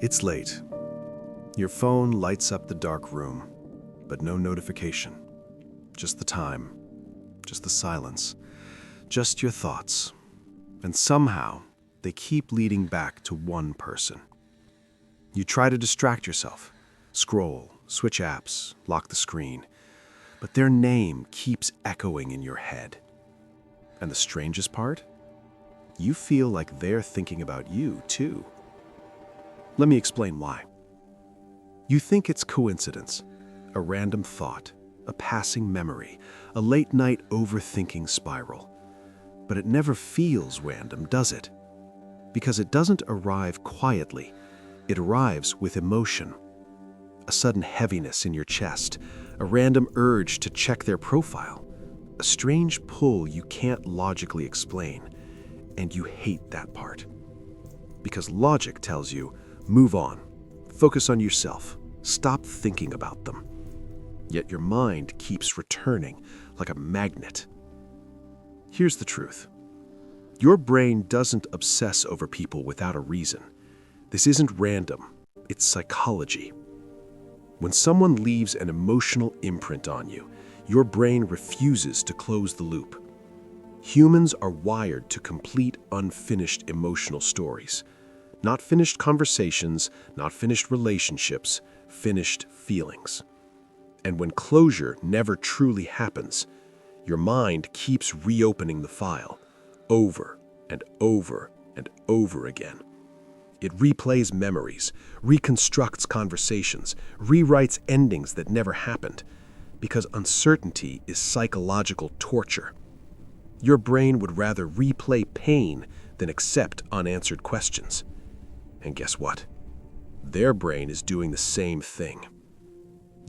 It's late. Your phone lights up the dark room, but no notification. Just the time, just the silence, just your thoughts. And somehow, they keep leading back to one person. You try to distract yourself, scroll, switch apps, lock the screen, but their name keeps echoing in your head. And the strangest part? You feel like they're thinking about you, too. Let me explain why. You think it's coincidence, a random thought, a passing memory, a late-night overthinking spiral. But it never feels random, does it? Because it doesn't arrive quietly. It arrives with emotion. A sudden heaviness in your chest, a random urge to check their profile, a strange pull you can't logically explain, and you hate that part. Because logic tells you, move on, focus on yourself, stop thinking about them. Yet your mind keeps returning like a magnet. Here's the truth. Your brain doesn't obsess over people without a reason. This isn't random, it's psychology. When someone leaves an emotional imprint on you, your brain refuses to close the loop. Humans are wired to complete unfinished emotional stories. Not finished conversations, not finished relationships, finished feelings. And when closure never truly happens, your mind keeps reopening the file over and over and over again. It replays memories, reconstructs conversations, rewrites endings that never happened, because uncertainty is psychological torture. Your brain would rather replay pain than accept unanswered questions. And guess what? Their brain is doing the same thing.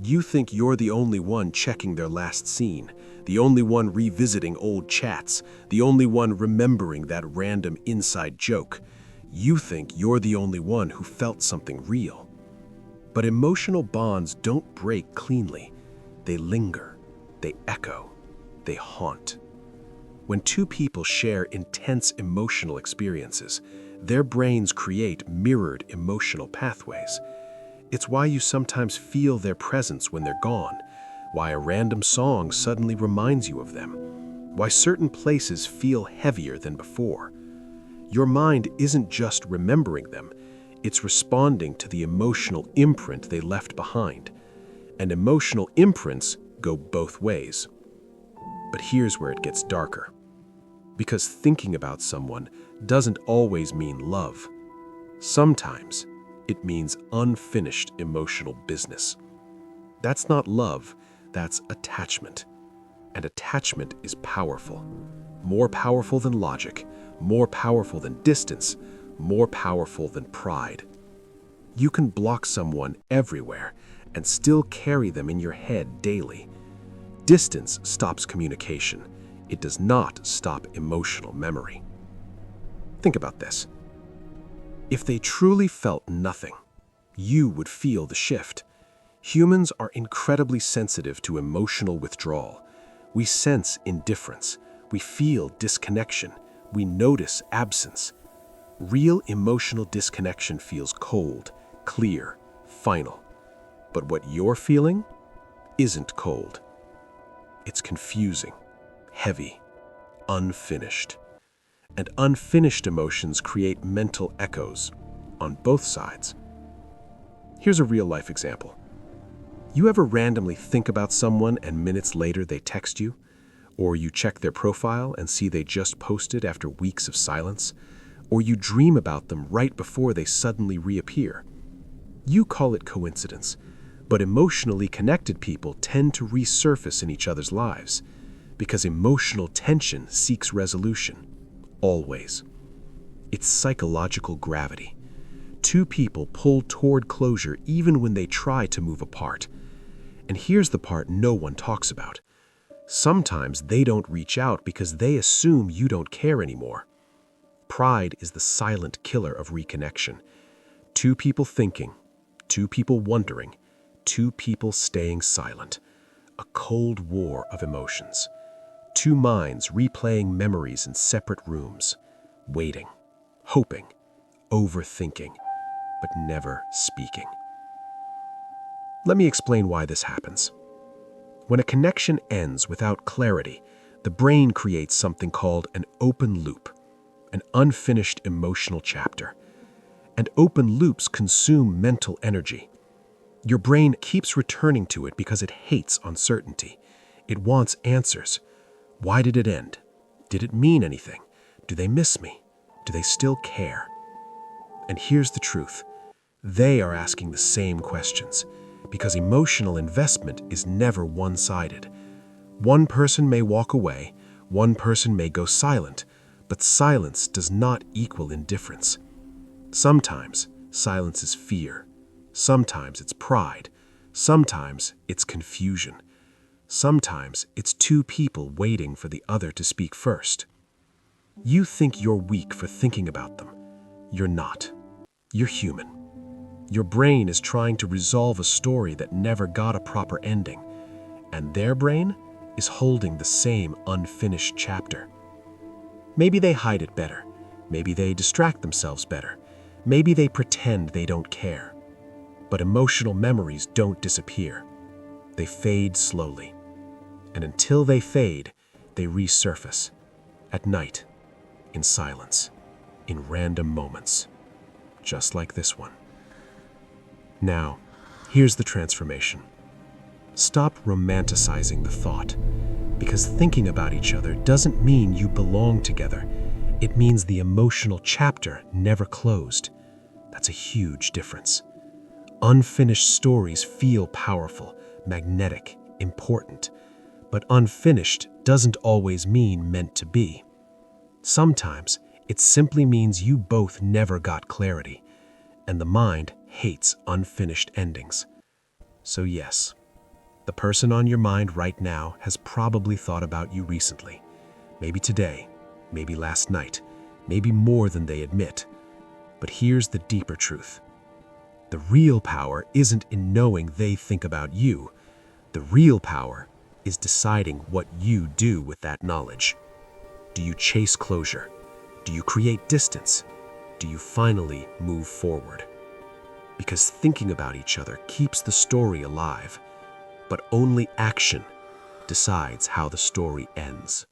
You think you're the only one checking their last scene, the only one revisiting old chats, the only one remembering that random inside joke. You think you're the only one who felt something real. But emotional bonds don't break cleanly. They linger, they echo, they haunt. When two people share intense emotional experiences, their brains create mirrored emotional pathways. It's why you sometimes feel their presence when they're gone, why a random song suddenly reminds you of them, why certain places feel heavier than before. Your mind isn't just remembering them, it's responding to the emotional imprint they left behind. And emotional imprints go both ways. But here's where it gets darker. Because thinking about someone doesn't always mean love. Sometimes it means unfinished emotional business. That's not love, that's attachment. And attachment is powerful. More powerful than logic, more powerful than distance, more powerful than pride. You can block someone everywhere and still carry them in your head daily. Distance stops communication. It does not stop emotional memory. Think about this. If they truly felt nothing, you would feel the shift. Humans are incredibly sensitive to emotional withdrawal. We sense indifference. We feel disconnection. We notice absence. Real emotional disconnection feels cold, clear, final. But what you're feeling isn't cold. It's confusing, heavy, unfinished. And unfinished emotions create mental echoes on both sides. Here's a real-life example. You ever randomly think about someone and minutes later they text you? Or you check their profile and see they just posted after weeks of silence? Or you dream about them right before they suddenly reappear? You call it coincidence, but emotionally connected people tend to resurface in each other's lives because emotional tension seeks resolution. Always. It's psychological gravity. Two people pull toward closure even when they try to move apart. And here's the part no one talks about. Sometimes they don't reach out because they assume you don't care anymore. Pride is the silent killer of reconnection. Two people thinking, two people wondering, two people staying silent. A cold war of emotions. Two minds replaying memories in separate rooms, waiting, hoping, overthinking. but never speaking. Let me explain why this happens. When a connection ends without clarity, the brain creates something called an open loop, an unfinished emotional chapter. And open loops consume mental energy. Your brain keeps returning to it because it hates uncertainty. It wants answers. Why did it end? Did it mean anything? Do they miss me? Do they still care? And here's the truth. They are asking the same questions because emotional investment is never one-sided. One person may walk away, one person may go silent, but silence does not equal indifference. Sometimes silence is fear. Sometimes it's pride. Sometimes it's confusion. Sometimes it's two people waiting for the other to speak first. You think you're weak for thinking about them. You're not. You're human. Your brain is trying to resolve a story that never got a proper ending, and their brain is holding the same unfinished chapter. Maybe they hide it better. Maybe they distract themselves better. Maybe they pretend they don't care. But emotional memories don't disappear. They fade slowly. And until they fade, they resurface. At night, in silence, in random moments. Just like this one. Now, here's the transformation. Stop romanticizing the thought, because thinking about each other doesn't mean you belong together. It means the emotional chapter never closed. That's a huge difference. Unfinished stories feel powerful, magnetic, important, but unfinished doesn't always mean meant to be. Sometimes it simply means you both never got clarity, and the mind hates unfinished endings. So yes, the person on your mind right now has probably thought about you recently. Maybe today, maybe last night, maybe more than they admit. But here's the deeper truth. The real power isn't in knowing they think about you. The real power is deciding what you do with that knowledge. Do you chase closure? Do you create distance? Do you finally move forward? Because thinking about each other keeps the story alive, but only action decides how the story ends.